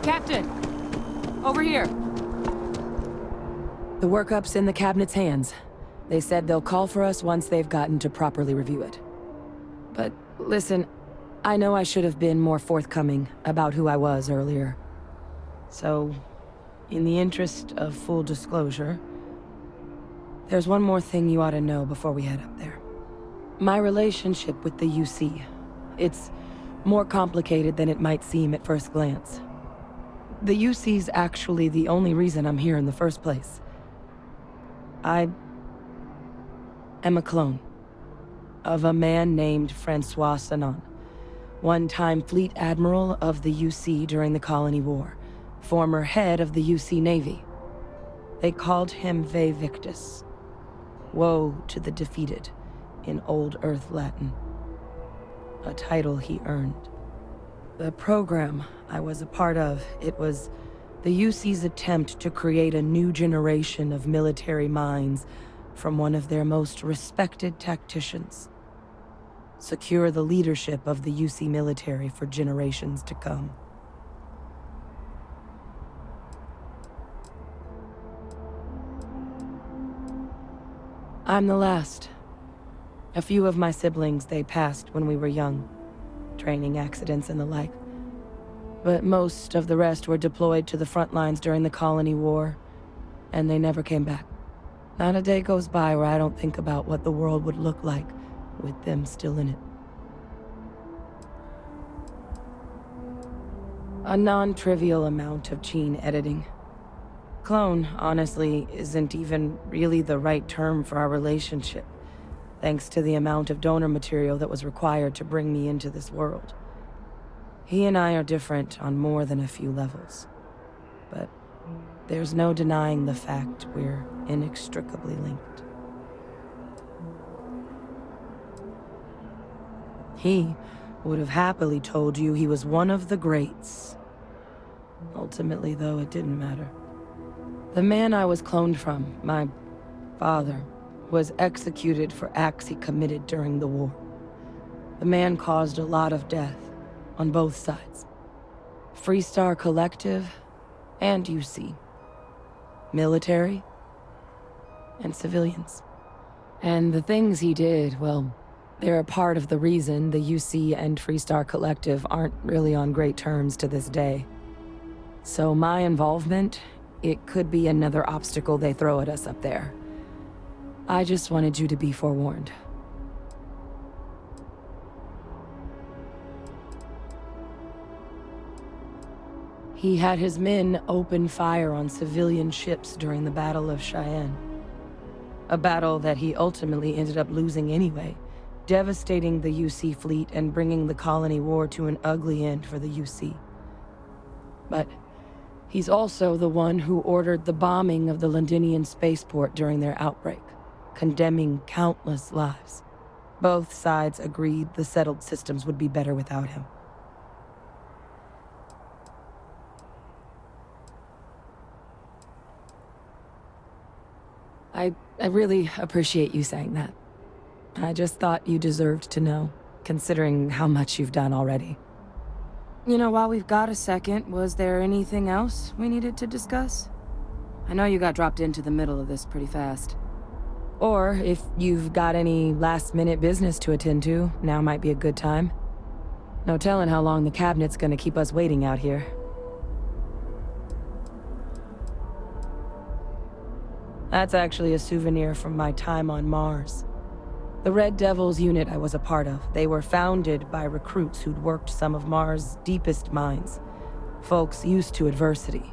Captain! Over here! The workup's in the cabinet's hands. They said they'll call for us once they've gotten to properly review it. But listen, I know I should have been more forthcoming about who I was earlier. So, in the interest of full disclosure, there's one more thing you ought to know before we head up there. My relationship with the UC, it's more complicated than it might seem at first glance. The UC's actually the only reason I'm here in the first place. I am a clone of a man named Francois Sanon, one-time fleet admiral of the UC during the Colony War, former head of the UC Navy. They called him Ve Victus, woe to the defeated, in Old Earth Latin, a title he earned. The program I was a part of, it was the UC's attempt to create a new generation of military minds from one of their most respected tacticians. Secure the leadership of the UC military for generations to come. I'm the last. A few of my siblings, they passed when we were young. Training accidents and the like. But most of the rest were deployed to the front lines during the Colony War, and they never came back. Not a day goes by where I don't think about what the world would look like with them still in it. A non-trivial amount of gene editing. Clone, honestly, isn't even really the right term for our relationship, thanks to the amount of donor material that was required to bring me into this world. He and I are different on more than a few levels, but there's no denying the fact we're inextricably linked. He would have happily told you he was one of the greats. Ultimately, though, it didn't matter. The man I was cloned from, my father, was executed for acts he committed during the war. The man caused a lot of death, on both sides. Freestar Collective and UC. Military and civilians. And the things he did, well, they're a part of the reason the UC and Freestar Collective aren't really on great terms to this day. So my involvement, it could be another obstacle they throw at us up there. I just wanted you to be forewarned. He had his men open fire on civilian ships during the Battle of Cheyenne. A battle that he ultimately ended up losing anyway, devastating the UC fleet and bringing the Colony War to an ugly end for the UC. But he's also the one who ordered the bombing of the Londinian spaceport during their outbreak, condemning countless lives. Both sides agreed the settled systems would be better without him. I really appreciate you saying that. I just thought you deserved to know, considering how much you've done already. You know, while we've got a second, was there anything else we needed to discuss? I know you got dropped into the middle of this pretty fast. Or, if you've got any last-minute business to attend to, now might be a good time. No telling how long the cabinet's gonna keep us waiting out here. That's actually a souvenir from my time on Mars. The Red Devils unit I was a part of, they were founded by recruits who'd worked some of Mars' deepest mines. Folks used to adversity.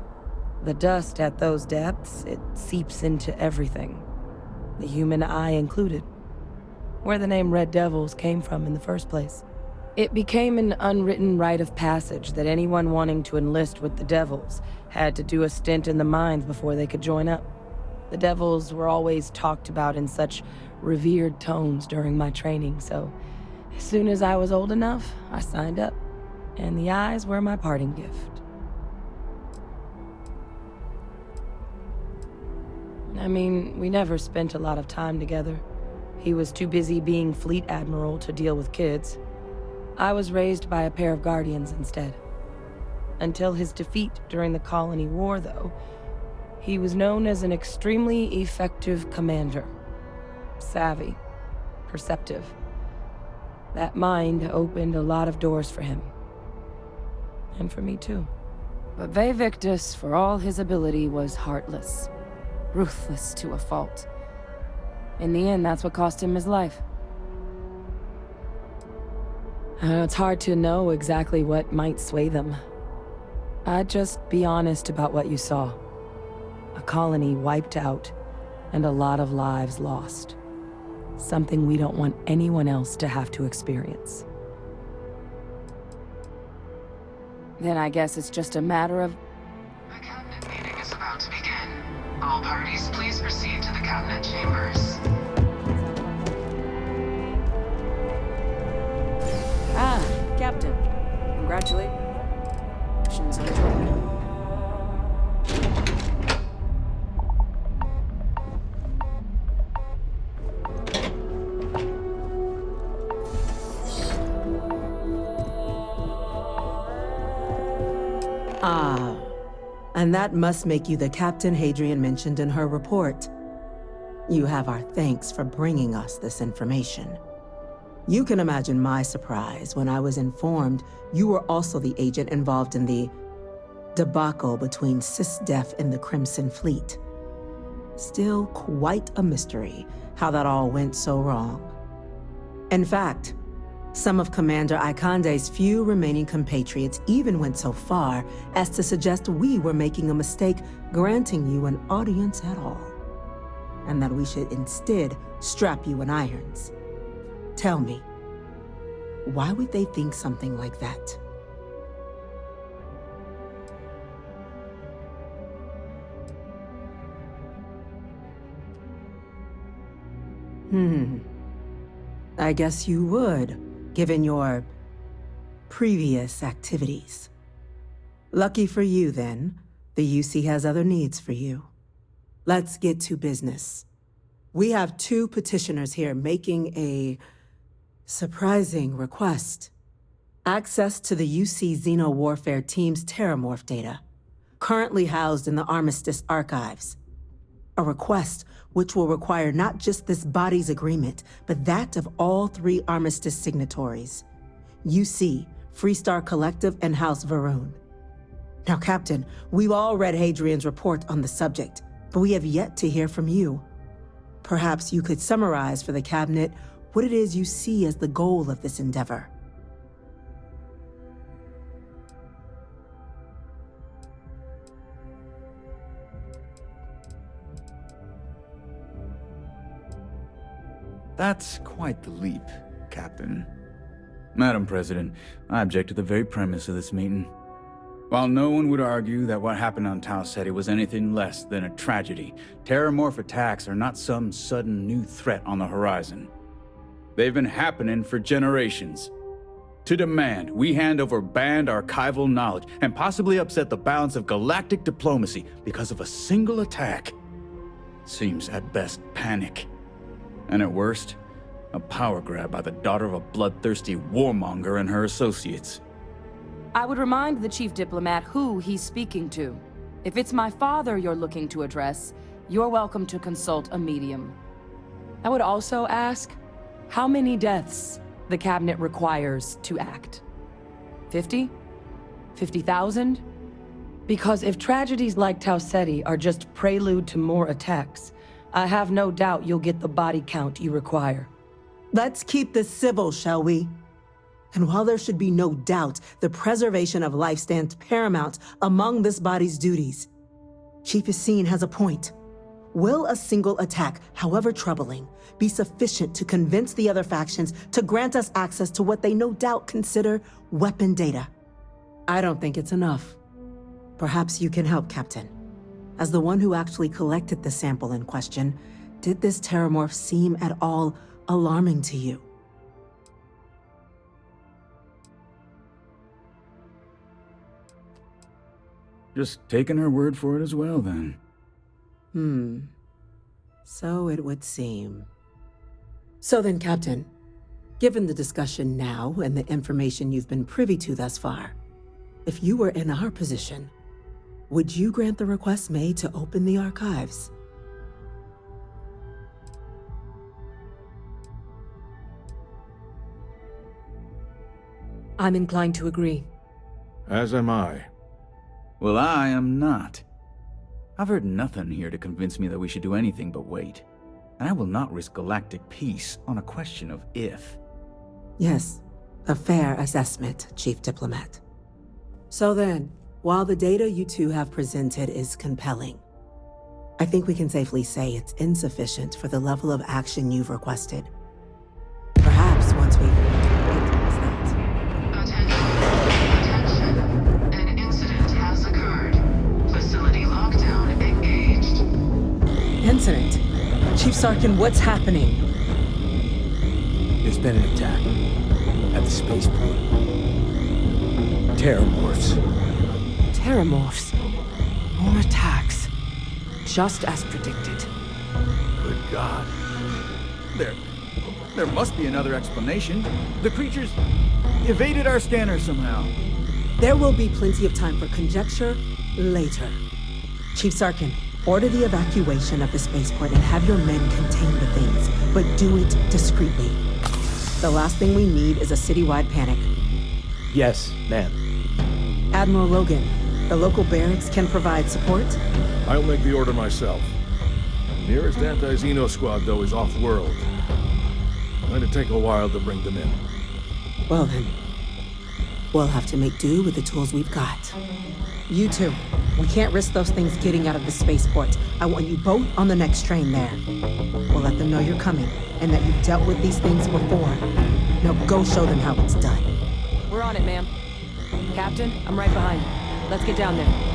The dust at those depths, it seeps into everything. The human eye included. Where the name Red Devils came from in the first place. It became an unwritten rite of passage that anyone wanting to enlist with the Devils had to do a stint in the mines before they could join up. The Devils were always talked about in such revered tones during my training, so as soon as I was old enough, I signed up, and the eyes were my parting gift. I mean, we never spent a lot of time together. He was too busy being fleet admiral to deal with kids. I was raised by a pair of guardians instead. Until his defeat during the Colony War, though, he was known as an extremely effective commander. Savvy, perceptive. That mind opened a lot of doors for him. And for me, too. But Victus, for all his ability, was heartless. Ruthless to a fault. In the end, that's what cost him his life. It's hard to know exactly what might sway them. I'd just be honest about what you saw. A colony wiped out, and a lot of lives lost. Something we don't want anyone else to have to experience. Then I guess it's just a matter of... The cabinet meeting is about to begin. All parties, please proceed to the cabinet chambers. Ah, Captain. Congratulations on joining. Ah, and that must make you the Captain Hadrian mentioned in her report. You have our thanks for bringing us this information. You can imagine my surprise when I was informed you were also the agent involved in the debacle between SysDef and the Crimson Fleet. Still quite a mystery how that all went so wrong. In fact, some of Commander Ikande's few remaining compatriots even went so far as to suggest we were making a mistake granting you an audience at all, and that we should instead strap you in irons. Tell me, why would they think something like that? I guess you would, given your previous activities. Lucky for you, then, the UC has other needs for you. Let's get to business. We have two petitioners here making a surprising request. Access to the UC Xeno Warfare Team's Terramorph data, currently housed in the Armistice archives. A request which will require not just this body's agreement, but that of all three Armistice signatories. UC, Freestar Collective, and House Varun. Now, Captain, we've all read Hadrian's report on the subject, but we have yet to hear from you. Perhaps you could summarize for the Cabinet what it is you see as the goal of this endeavor. That's quite the leap, Captain. Madam President, I object to the very premise of this meeting. While no one would argue that what happened on Tau Ceti was anything less than a tragedy, Terramorph attacks are not some sudden new threat on the horizon. They've been happening for generations. To demand we hand over banned archival knowledge and possibly upset the balance of galactic diplomacy because of a single attack seems at best panic. And at worst, a power grab by the daughter of a bloodthirsty warmonger and her associates. I would remind the chief diplomat who he's speaking to. If it's my father you're looking to address, you're welcome to consult a medium. I would also ask how many deaths the Cabinet requires to act. 50? 50,000? Because if tragedies like Tau Ceti are just prelude to more attacks, I have no doubt you'll get the body count you require. Let's keep this civil, shall we? And while there should be no doubt the preservation of life stands paramount among this body's duties, Chief Yassine has a point. Will a single attack, however troubling, be sufficient to convince the other factions to grant us access to what they no doubt consider weapon data? I don't think it's enough. Perhaps you can help, Captain. As the one who actually collected the sample in question, did this Terramorph seem at all alarming to you? Just taking her word for it as well, then. So it would seem. So then, Captain, given the discussion now and the information you've been privy to thus far, If you were in our position, would you grant the request made to open the archives? I'm inclined to agree. As am I. Well, I am not. I've heard nothing here to convince me that we should do anything but wait. And I will not risk galactic peace on a question of if. Yes, a fair assessment, Chief Diplomat. So then, while the data you two have presented is compelling, I think we can safely say it's insufficient for the level of action you've requested. Perhaps once we've... Attention. An incident has occurred. Facility lockdown engaged. Incident? Chief Sarkin, what's happening? There's been an attack at the spaceport. Terramorphs. Terramorphs. More attacks. Just as predicted. Good God. There must be another explanation. The creatures evaded our scanner somehow. There will be plenty of time for conjecture later. Chief Sarkin, order the evacuation of the spaceport and have your men contain the things, but do it discreetly. The last thing we need is a citywide panic. Yes, ma'am. Admiral Logan, the local barracks can provide support? I'll make the order myself. Nearest anti-Xeno squad, though, is off-world. Going to take a while to bring them in. Well then, we'll have to make do with the tools we've got. You two, we can't risk those things getting out of the spaceport. I want you both on the next train there. We'll let them know you're coming, and that you've dealt with these things before. Now go show them how it's done. We're on it, ma'am. Captain, I'm right behind you. Let's get down there.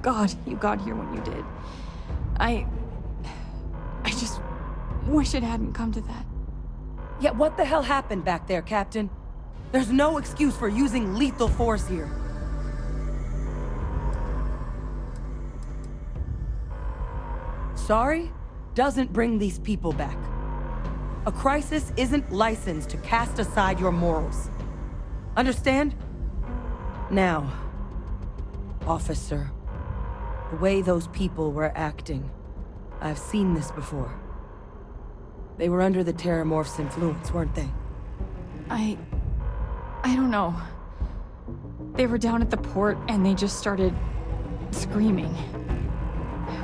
God you got here when you did. I just wish it hadn't come to that. Yeah, what the hell happened back there, Captain? There's no excuse for using lethal force here. Sorry doesn't bring these people back. A crisis isn't licensed to cast aside your morals. Understand? Now, officer, the way those people were acting, I've seen this before. They were under the Terramorph's influence, weren't they? I don't know. They were down at the port and they just started screaming.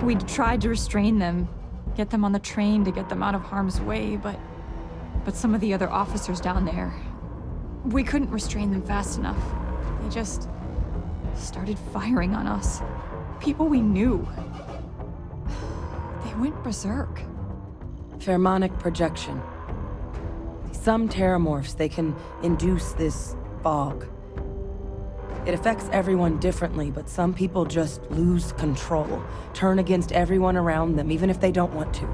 We'd tried to restrain them, get them on the train to get them out of harm's way, but some of the other officers down there, we couldn't restrain them fast enough. They just started firing on us. People we knew. They went berserk. Pheromonic projection. Some Terramorphs, they can induce this fog. It affects everyone differently, but some people just lose control, turn against everyone around them, even if they don't want to.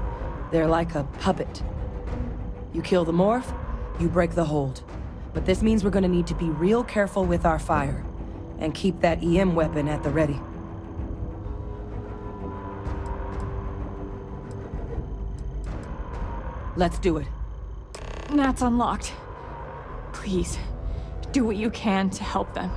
They're like a puppet. You kill the morph, you break the hold. But this means we're gonna need to be real careful with our fire. And keep that EM weapon at the ready. Let's do it. Nat's unlocked. Please, do what you can to help them.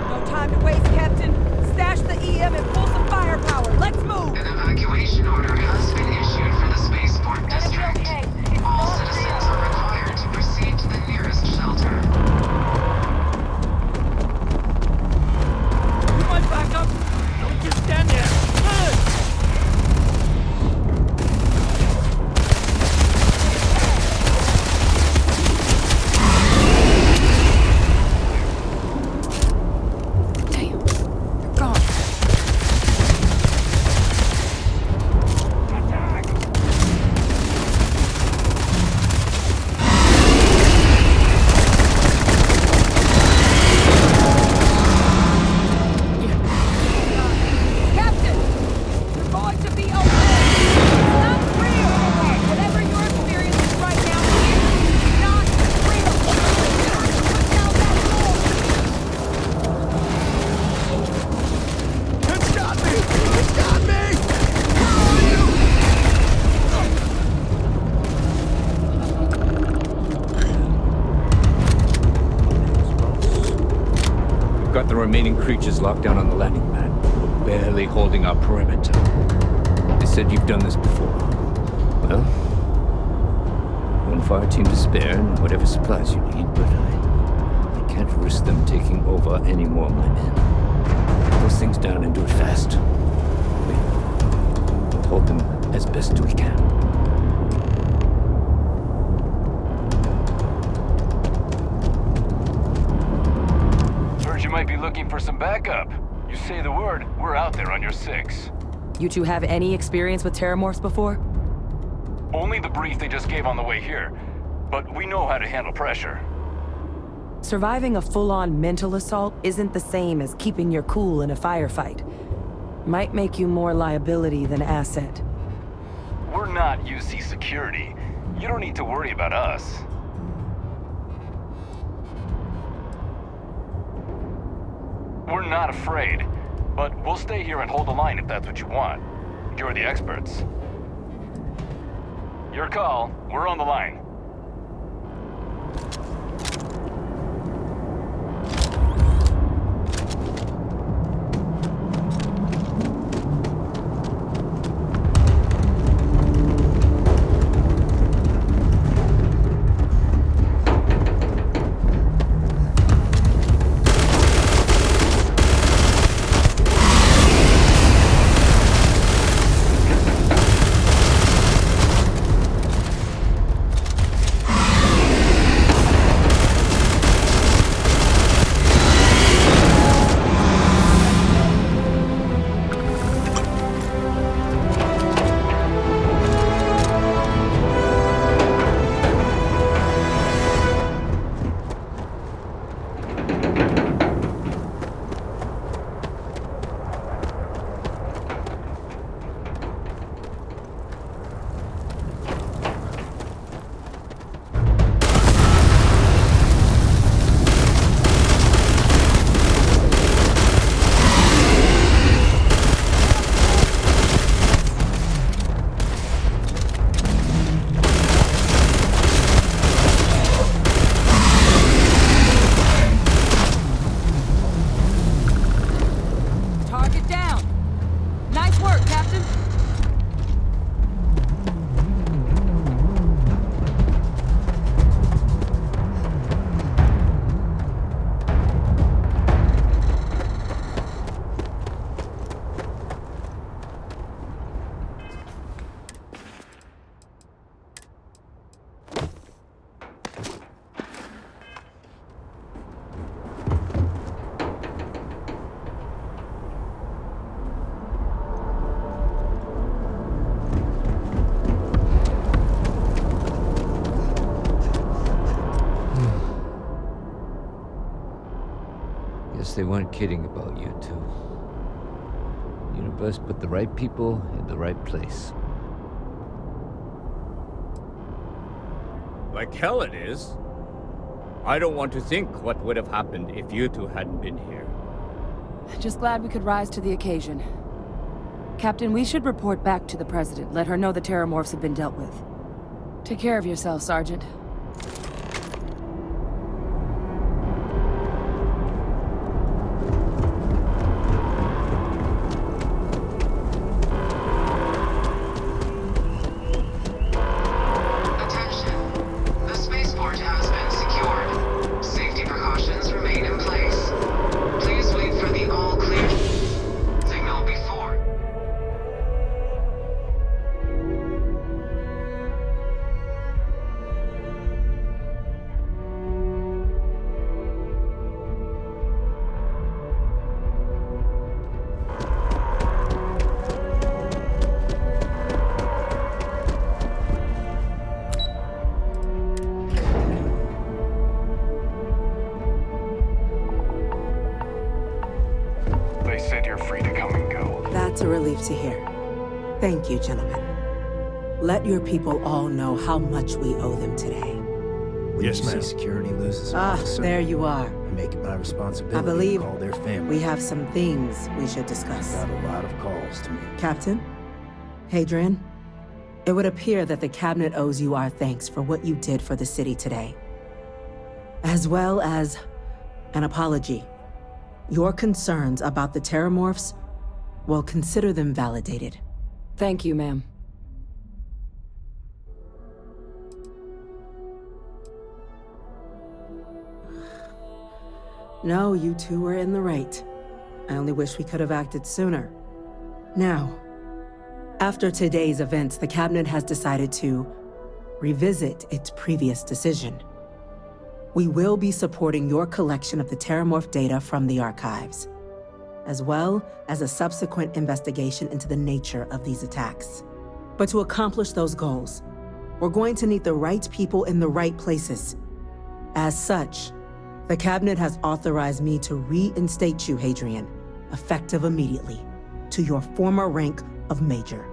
No time to waste, Captain. Stash the EM and pull some firepower. Let's move! An evacuation order has been issued for the spaceport district. All citizens are required to proceed to the nearest shelter. You want backup? Don't just stand there. Damn, you're gone. Captain! You're going to be okay! It's not real! Whatever you're experiencing right now is not real! Put down that It's got me! It's got me! We've got the remaining creatures locked down on the landing pad. We're barely holding our perimeter. They said you've done this before. Well, one fire team to spare and whatever supplies you need, but I can't risk them taking over any more of my men. Get those things down and do it fast. We'll hold them as best we can. Heard you might be looking for some backup. You say the word, we're out there on your 6. You two have any experience with terramorphs before? Only the brief they just gave on the way here. But we know how to handle pressure. Surviving a full-on mental assault isn't the same as keeping your cool in a firefight. Might make you more liability than asset. We're not UC security. You don't need to worry about us. We're not afraid, but we'll stay here and hold the line if that's what you want. You're the experts. Your call. We're on the line. they weren't kidding about you two. The universe put the right people in the right place. Like hell it is. I don't want to think what would have happened if you two hadn't been here. Just glad we could rise to the occasion. Captain, we should report back to the President. Let her know the Terramorphs have been dealt with. Take care of yourself, Sergeant. That's a relief to hear. Thank you, gentlemen. Let your people all know how much we owe them today. Yes, ma'am. Security loses an officer, there you are. I make it my responsibility I believe to call their family. we have some things we should discuss. Got a lot of calls to me. Captain, Hadrian, it would appear that the Cabinet owes you our thanks for what you did for the city today, as well as an apology. Your concerns about the Terramorphs, well, consider them validated. Thank you, ma'am. No, you two were in the right. I only wish we could have acted sooner. Now, after today's events, the Cabinet has decided to revisit its previous decision. We will be supporting your collection of the Terramorph data from the archives, as well as a subsequent investigation into the nature of these attacks. But to accomplish those goals, we're going to need the right people in the right places. As such, the Cabinet has authorized me to reinstate you, Hadrian, effective immediately, to your former rank of Major.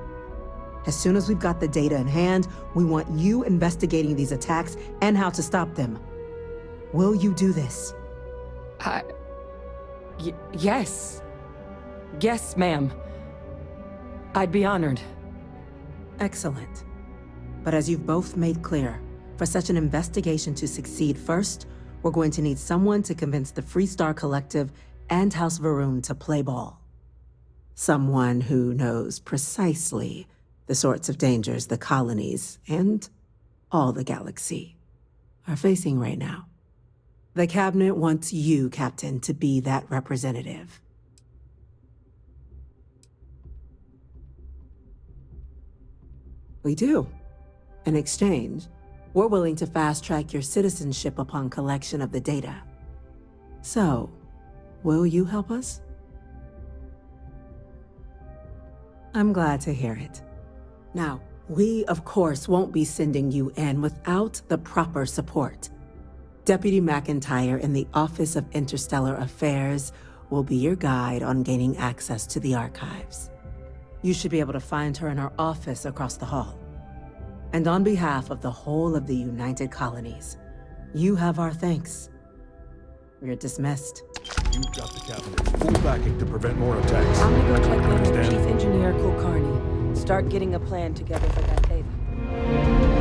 As soon as we've got the data in hand, we want you investigating these attacks and how to stop them. Will you do this? Yes. Yes, ma'am. I'd be honored. Excellent. But as you've both made clear, for such an investigation to succeed, first, we're going to need someone to convince the Freestar Collective and House Varun to play ball. Someone who knows precisely the sorts of dangers the colonies and all the galaxy are facing right now. The Cabinet wants you, Captain, to be that representative. We do. In exchange, we're willing to fast-track your citizenship upon collection of the data. So, will you help us? I'm glad to hear it. Now, we, of course, won't be sending you in without the proper support. Deputy McIntyre in the Office of Interstellar Affairs will be your guide on gaining access to the archives. You should be able to find her in her office across the hall. And on behalf of the whole of the United Colonies, you have our thanks. We're dismissed. You've got the Cabinet full backing to prevent more attacks. I'm gonna go check in with Understand? Chief Engineer Kulkarni. Start getting a plan together for that data.